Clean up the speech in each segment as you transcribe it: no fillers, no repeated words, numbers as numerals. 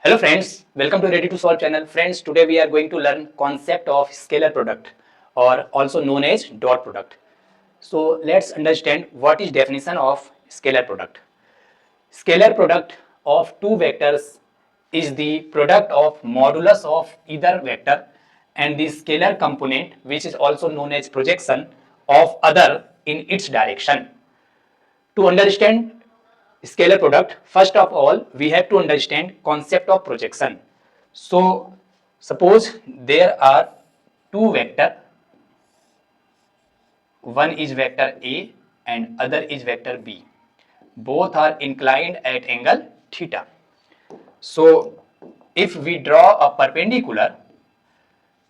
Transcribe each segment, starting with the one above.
Hello friends, welcome to Ready to Solve channel. Friends, today we are going to learn concept of scalar product or also known as dot product. So let's understand what is definition of scalar product. Scalar product of two vectors is the product of modulus of either vector and the scalar component, which is also known as projection of other in its direction. To understand scalar product, first of all we have to understand concept of projection. So suppose there are two vector, one is vector A and other is vector B. Both are inclined at angle theta. So if we draw a perpendicular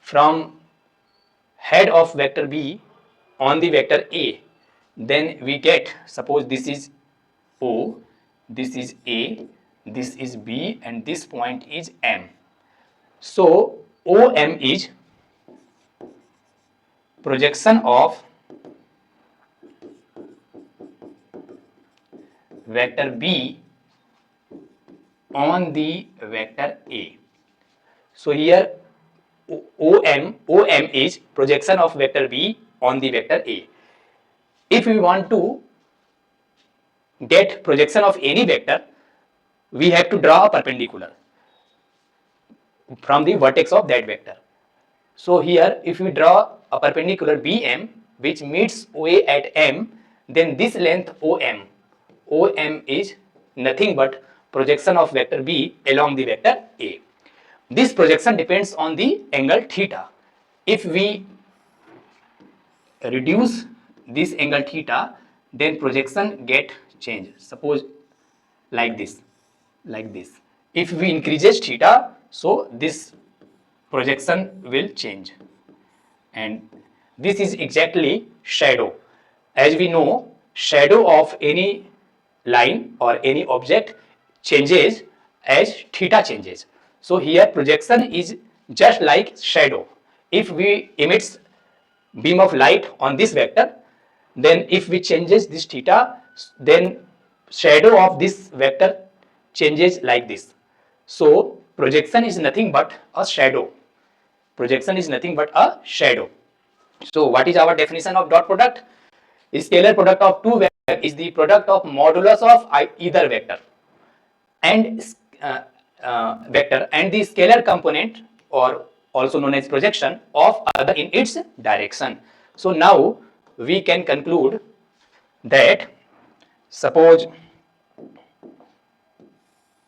from head of vector B on the vector A, then we get, suppose this is O, this is A, this is B, and this point is M. So OM is projection of vector B on the vector A. So here OM is projection of vector B on the vector A. If we want to get projection of any vector, we have to draw a perpendicular from the vertex of that vector. So here if we draw a perpendicular BM which meets OA at M, then this length OM is nothing but projection of vector B along the vector A. This projection depends on the angle theta. If we reduce this angle theta, then projection get changed. Suppose like this. If we increases theta, so this projection will change. And this is exactly shadow. As we know, shadow of any line or any object changes as theta changes. So here projection is just like shadow. If we emits beam of light on this vector, then if we changes this theta, then shadow of this vector changes like this. So projection is nothing but a shadow. Projection is nothing but a shadow. So what is our definition of dot product? A scalar product of two vectors is the product of modulus of either vector and the scalar component, or also known as projection, of other in its direction. So now we can conclude that suppose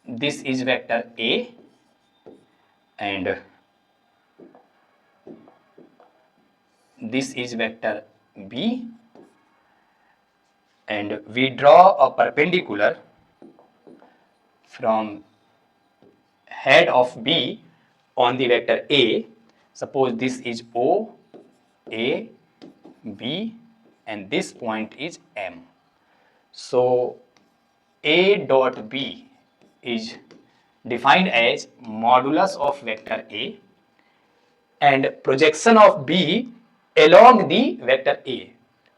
this is vector A and this is vector B, and we draw a perpendicular from head of B on the vector A. Suppose this is O, A, B, and this point is M. So A dot B is defined as modulus of vector A and projection of B along the vector A.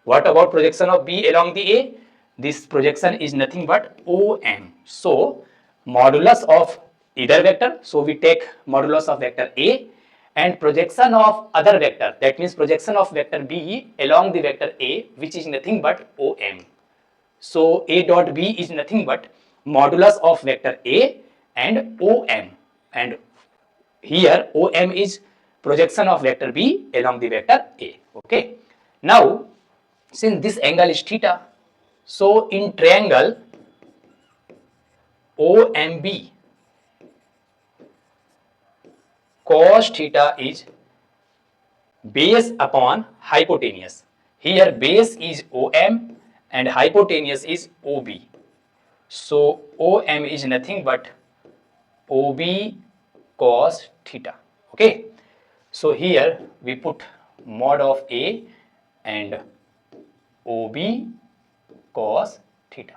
What about projection of B along the A? This projection is nothing but OM. So modulus of either vector, so we take modulus of vector A and projection of other vector, that means projection of vector B along the vector A, which is nothing but OM. So A dot B is nothing but modulus of vector A and OM, and here OM is projection of vector B along the vector A. Okay. Now since this angle is theta, so in triangle OMB, cos theta is base upon hypotenuse. Here base is OM and hypotenuse is OB. So OM is nothing but OB cos theta. Okay. So here we put mod of A and OB cos theta.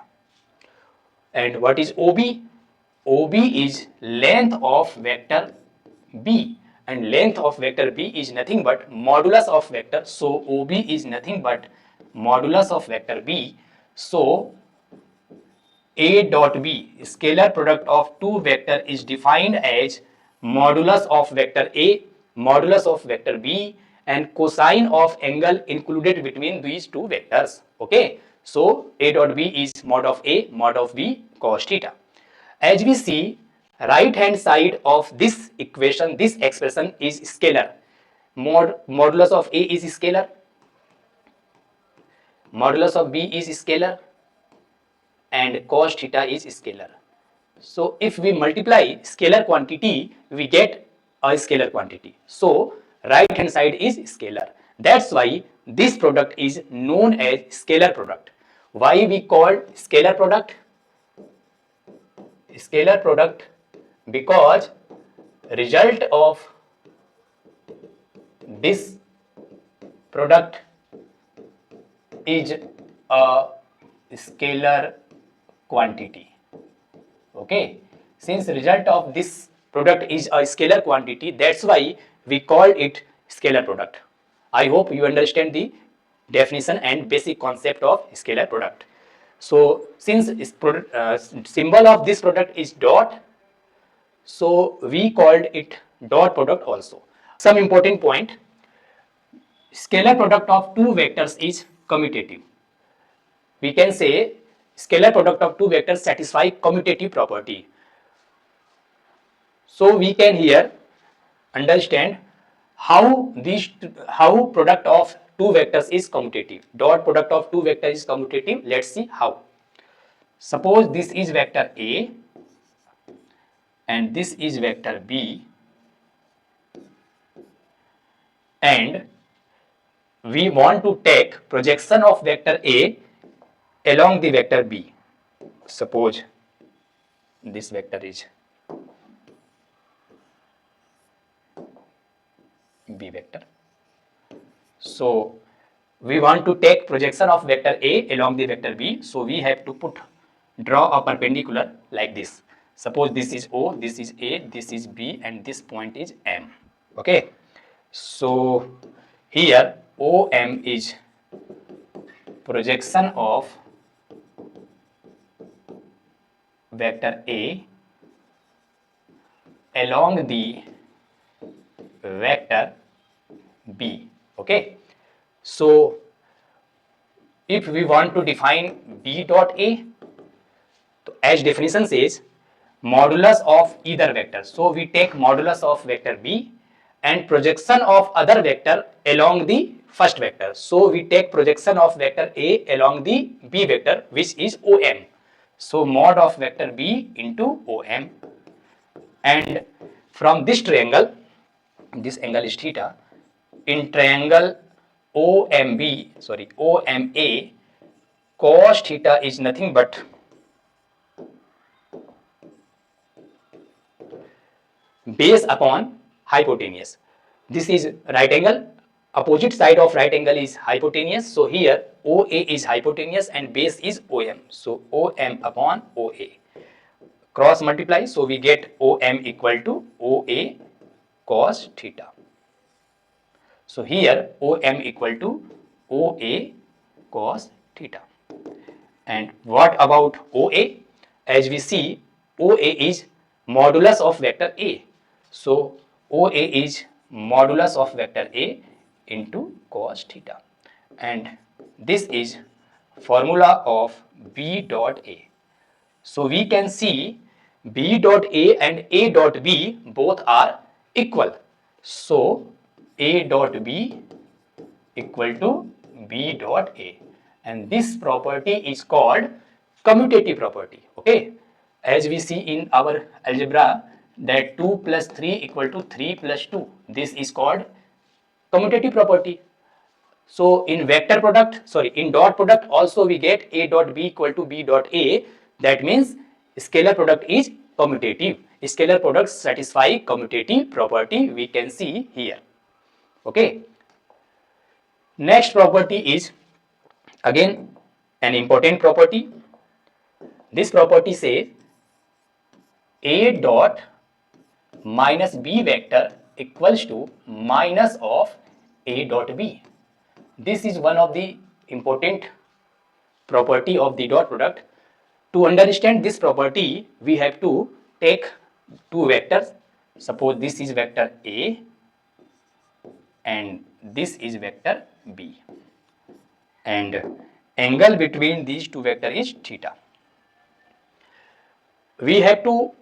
And what is OB? OB is length of vector B, and length of vector B is nothing but modulus of vector. So OB is nothing but modulus of vector B. So A dot B, scalar product of two vector, is defined as modulus of vector A, modulus of vector B, and cosine of angle included between these two vectors. Okay, so A dot B is mod of A, mod of B, cos theta. As we see, right hand side of this equation, this expression is scalar. Modulus of A is scalar, modulus of B is scalar, and cos theta is scalar. So if we multiply scalar quantity, we get a scalar quantity. So right hand side is scalar. That's why this product is known as scalar product. Why we call scalar product? Scalar product because result of this product is a scalar quantity. Okay, since result of this product is a scalar quantity, that's why we call it scalar product. I hope you understand the definition and basic concept of scalar product. So since symbol of this product is dot, so we called it dot product also. Some important point: scalar product of two vectors is commutative. We can say scalar product of two vectors satisfy commutative property. So we can here understand how how product of two vectors is commutative. Dot product of two vectors is commutative. Let's see how. Suppose this is vector A and this is vector B, and we want to take projection of vector A along the vector B. Suppose this vector is B vector. So we want to take projection of vector A along the vector B. So we have to draw a perpendicular like this. Suppose this is O, this is A, this is B, and this point is M. Okay. So here OM is projection of vector A along the vector B. Okay, so if we want to define B dot A, as definition says, modulus of either vector. So we take modulus of vector B and projection of other vector along the first vector. So we take projection of vector A along the B vector, which is OM. So mod of vector B into OM, and from this triangle, this angle is theta, in triangle OMA, cos theta is nothing but base upon hypotenuse. This is right angle, opposite side of right angle is hypotenuse. So here OA is hypotenuse and base is OM. So OM upon OA. Cross multiply, so we get OM equal to OA cos theta. So here OM equal to OA cos theta. And what about OA? As we see, OA is modulus of vector A. So OA is modulus of vector A into cos theta. And this is formula of B dot A. So we can see B dot A and A dot B both are equal. So A dot B equal to B dot A, and this property is called commutative property. Okay, as we see in our algebra that 2 plus 3 equal to 3 plus 2, this is called commutative property. So in in dot product also we get A dot B equal to B dot A. That means scalar product is commutative. Scalar products satisfy commutative property, we can see here. Okay. Next property is again an important property. This property says A dot minus B vector equals to minus of A dot B. This is one of the important property of the dot product. To understand this property, we have to take two vectors. Suppose this is vector A and this is vector B, and angle between these two vectors is theta. We have to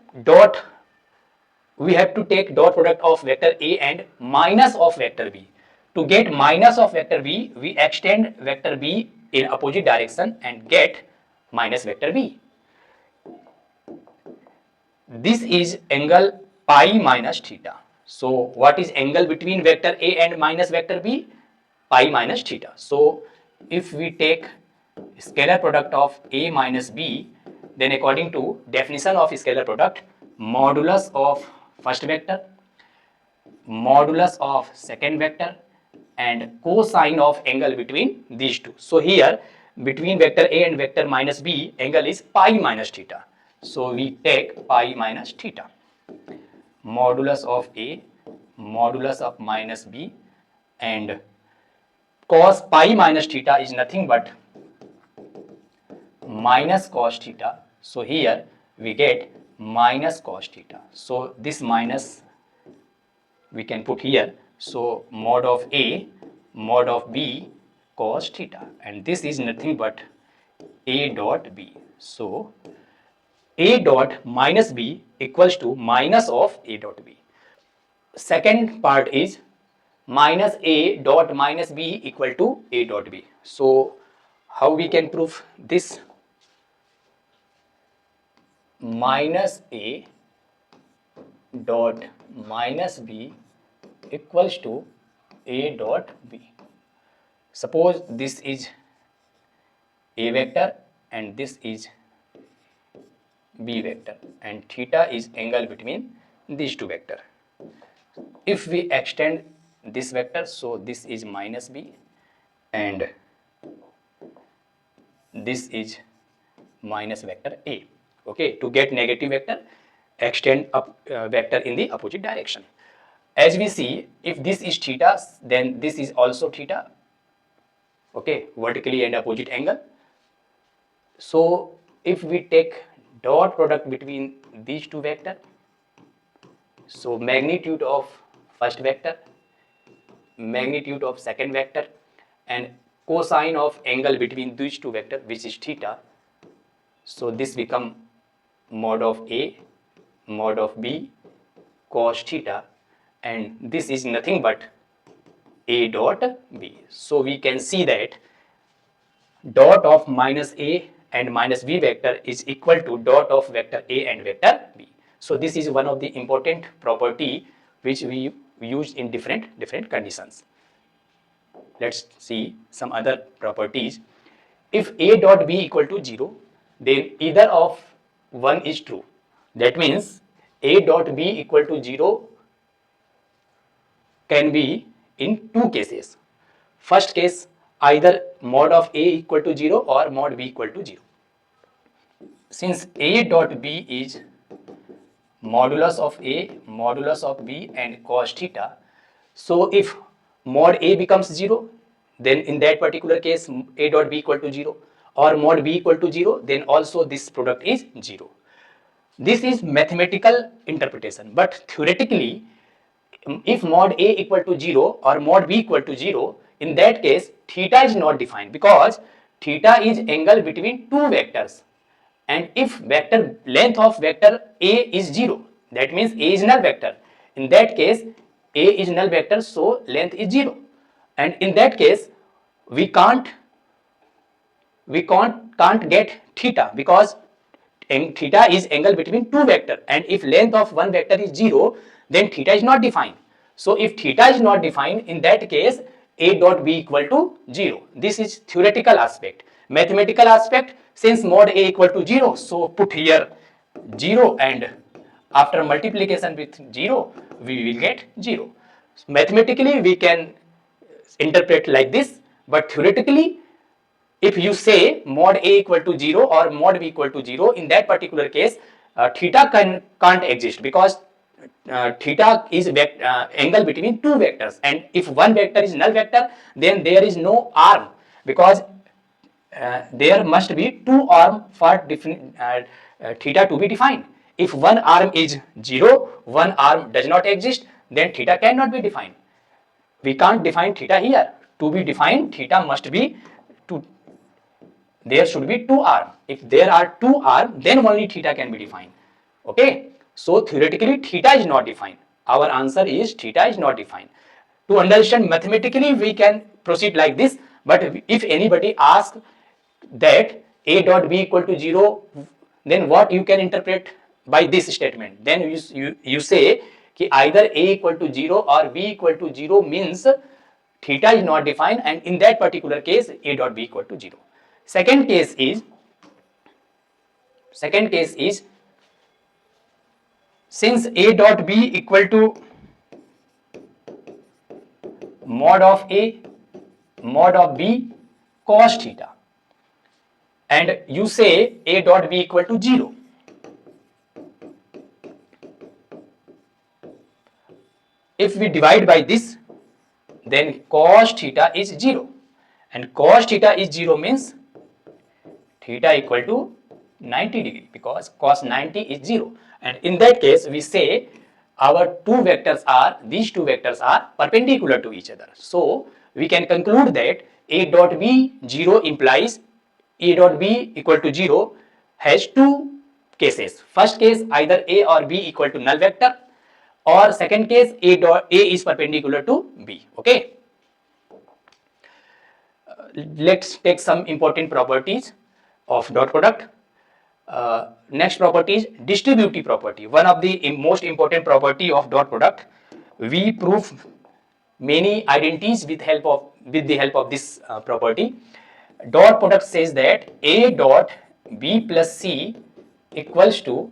take dot product of vector A and minus of vector B. To get minus of vector B, we extend vector B in opposite direction and get minus vector B. This is angle pi minus theta. So what is angle between vector A and minus vector B? Pi minus theta. So if we take scalar product of A minus B, then according to definition of scalar product, modulus of first vector, modulus of second vector, and cosine of angle between these two. So here between vector A and vector minus B, angle is pi minus theta. So we take pi minus theta. Modulus of A, modulus of minus B, and cos pi minus theta is nothing but minus cos theta. So here we get minus cos theta. So this minus we can put here. So mod of A, mod of B cos theta, and this is nothing but A dot B. So A dot minus B equals to minus of A dot B. Second part is minus A dot minus B equal to A dot B. So how we can prove this? Minus A dot minus B equals to A dot B. Suppose this is A vector and this is B vector, and theta is angle between these two vectors. If we extend this vector, so this is minus B and this is minus vector A. Okay, to get negative vector, extend up vector in the opposite direction. As we see, if this is theta, then this is also theta. Okay, vertically and opposite angle. So if we take dot product between these two vectors, so magnitude of first vector, magnitude of second vector, and cosine of angle between these two vectors, which is theta. So this become mod of A, mod of B, cos theta, and this is nothing but A dot B. So we can see that dot of minus A and minus B vector is equal to dot of vector A and vector B. So this is one of the important property which we use in different conditions. Let's see some other properties. If A dot B equal to 0, then either of one is true. That means A dot B equal to 0 can be in two cases. First case, either mod of A equal to 0 or mod B equal to 0. Since A dot B is modulus of A, modulus of B, and cos theta, so if mod A becomes 0, then in that particular case A dot B equal to 0, or mod B equal to 0, then also this product is 0. This is mathematical interpretation, but theoretically, if mod A equal to 0 or mod B equal to 0, in that case theta is not defined, because theta is angle between two vectors, and if vector length of vector A is 0, that means A is null vector. In that case A is null vector, so length is 0, and in that case we can't get theta, because theta is angle between two vector, and if length of one vector is 0, then theta is not defined. So if theta is not defined, in that case A dot B equal to 0. This is theoretical aspect. Mathematical aspect, since mod A equal to 0, so put here 0, and after multiplication with 0 we will get 0. Mathematically we can interpret like this, but theoretically if you say mod A equal to 0 or mod B equal to 0, in that particular case theta can't exist, because theta is angle between two vectors, and if one vector is null vector, then there is no arm, because there must be two arm for theta to be defined. If one arm is 0, one arm does not exist, then theta cannot be defined. We can't define theta here. To be defined, theta must be two. There should be two arm. If there are two arm, then only theta can be defined. Okay. So theoretically, theta is not defined. Our answer is theta is not defined. To understand mathematically, we can proceed like this. But if anybody asks that a dot b equal to 0, then what you can interpret by this statement? Then you say कि either a equal to 0 or b equal to 0 means theta is not defined, and in that particular case a dot b equal to 0. Second case is since a dot b equal to mod of a mod of b cos theta, and you say a dot b equal to 0. If we divide by this, then cos theta is 0, and cos theta is 0 means theta equal to 90 degree, because cos 90 is 0, and in that case we say these two vectors are perpendicular to each other. So we can conclude that a dot b 0 implies a dot b equal to 0 has two cases. First case, either a or b equal to null vector, or second case, a is perpendicular to b. Okay. Let's take some important properties of dot product. Next property is distributive property. One of the most important property of dot product. We prove many identities with the help of this property. Dot product says that a dot b plus c equals to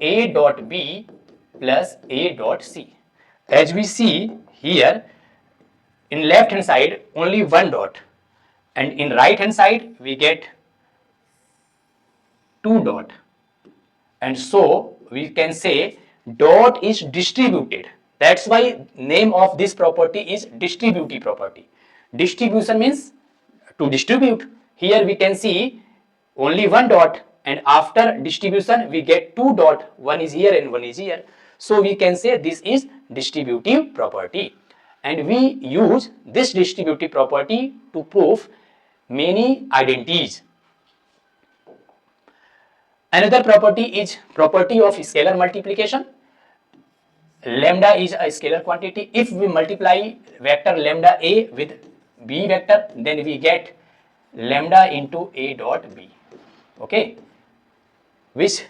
a dot b plus a dot c. As we see here, in left hand side only one dot, and in right hand side we get two dot, and so we can say dot is distributed. That's why name of this property is distributive property. Distribution means to distribute. Here we can see only one dot, and after distribution we get two dot, one is here and one is here. So we can say this is distributive property, and we use this distributive property to prove many identities. Another property is property of scalar multiplication. Lambda is a scalar quantity. If we multiply vector lambda a with b vector, then we get lambda into a dot b. Okay, which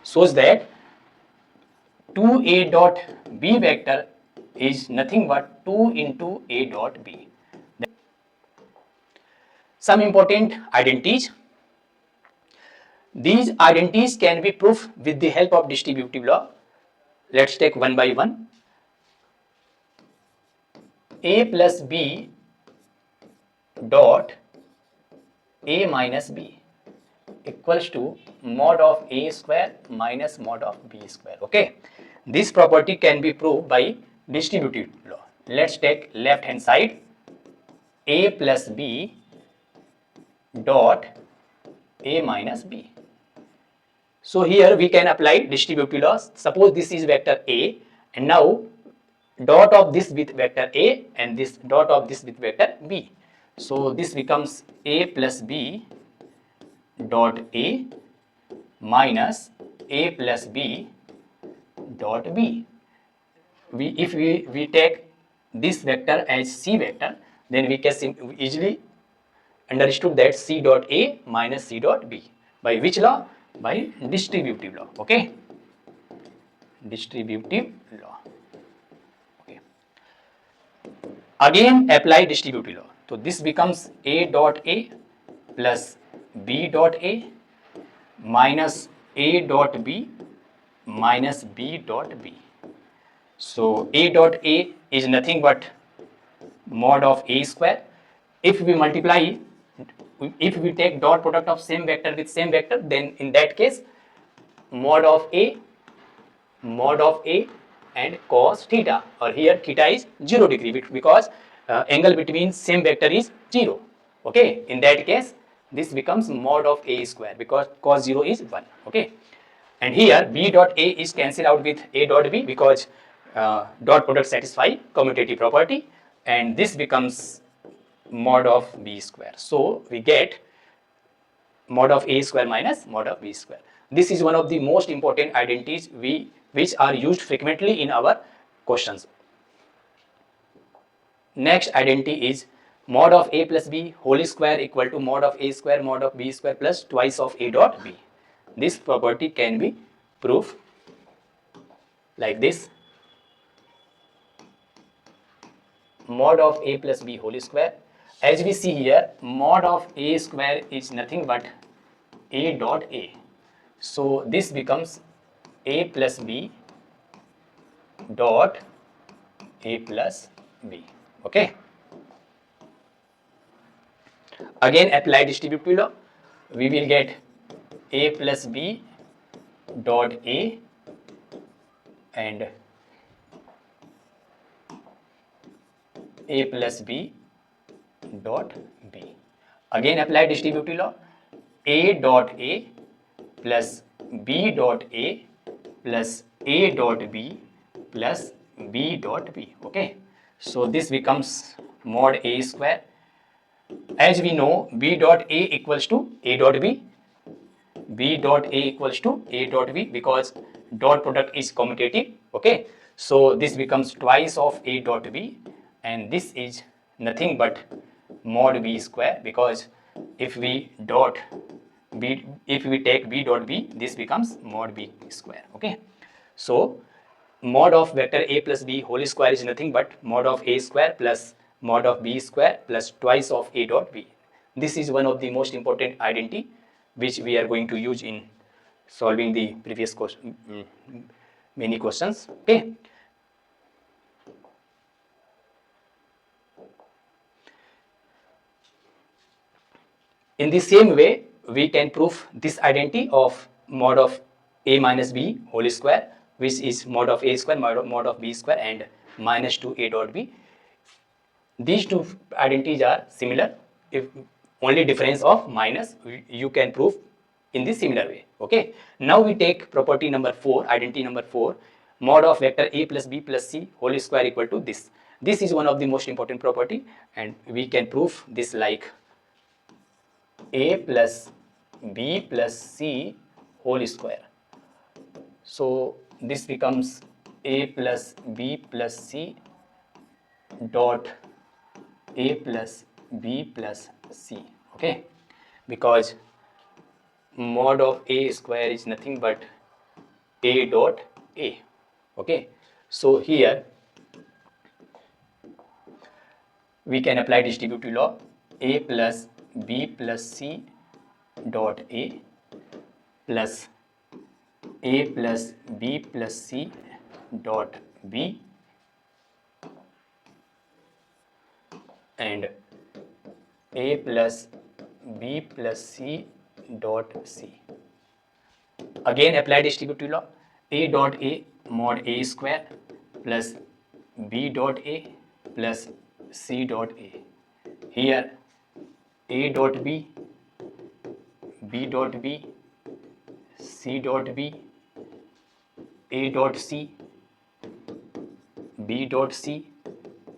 shows that 2a dot b vector is nothing but 2 into a dot b. Some important identities. These identities can be proved with the help of distributive law. Let's take one by one. A plus b dot a minus b equals to mod of a square minus mod of b square. Okay, this property can be proved by distributive law. Let's take left hand side. A plus b dot a minus b. So here we can apply distributive laws. Suppose this is vector a, and now dot of this with vector a and this dot of this with vector b. So this becomes a plus b dot a minus a plus b dot b. If we take this vector as c vector, then we can easily understood that c dot a minus c dot b. By which law? By distributive law. Okay, distributive law. Okay, again apply distributive law. So this becomes a dot a plus b dot a minus a dot b minus b dot b. So a dot a is nothing but mod of a square. If we multiply, if we take dot product of same vector with same vector, then in that case mod of a and cos theta, or here theta is 0 degree because angle between same vector is 0. Okay, in that case, this becomes mod of a square because cos 0 is 1. Okay, and here b dot a is cancelled out with a dot b because dot product satisfy commutative property, and this becomes mod of b square. So we get mod of a square minus mod of b square. This is one of the most important identities which are used frequently in our questions. Next identity is mod of a plus b whole square equal to mod of a square mod of b square plus twice of a dot b. This property can be proved like this. Mod of a plus b whole square. As we see here, mod of a square is nothing but a dot a. So this becomes a plus b dot a plus b. Okay. Again, apply distributive law. We will get a plus b dot a and a plus b dot b. Again, apply distributive law. A dot a plus b dot a plus a dot b plus b dot b. Okay, so this becomes mod a square. As we know, b dot a equals to a dot b. B dot a equals to a dot b because dot product is commutative. Okay, so this becomes twice of a dot b, and this is nothing but mod b square because if we take b dot b, this becomes mod b square. Okay, so mod of vector a plus b whole square is nothing but mod of a square plus mod of b square plus twice of a dot b. This is one of the most important identity which we are going to use in solving the previous question, many questions. Okay. In the same way, we can prove this identity of mod of a minus b whole square, which is mod of a square mod of b square and minus 2a dot b. These two identities are similar. If only difference of minus, you can prove in the similar way. Okay. Now we take property number 4, identity number 4, mod of vector a plus b plus c whole square equal to this. This is one of the most important property, and we can prove this like a plus b plus c whole square. So this becomes a plus b plus c dot a plus b plus c. Okay, because mod of a square is nothing but a dot a. Okay, so here we can apply distributive law. A plus b plus c dot a plus a plus b plus c dot b and a plus b plus c dot c. Again, apply distributive law. A dot a mod a square plus b dot a plus c dot a. Here a dot b dot b, c dot b, a dot c, b dot c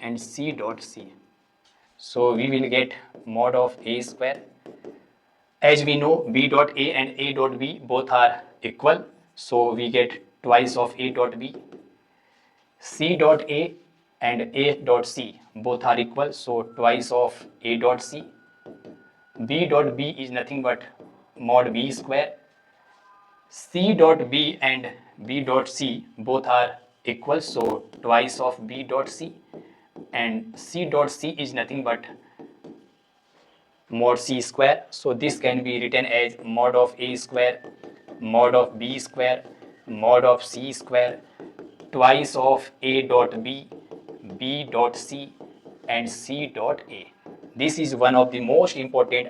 and c dot c. So we will get mod of a square. As we know, b dot a and a dot b both are equal, so we get twice of a dot b. C dot a and a dot c both are equal, so twice of a dot c. B dot b is nothing but mod b square. C dot b and b dot c both are equal, so twice of b dot c, and c dot c is nothing but mod c square. So this can be written as mod of a square, mod of b square, mod of c square, twice of a dot b, b dot c and c dot a. This is one of the most important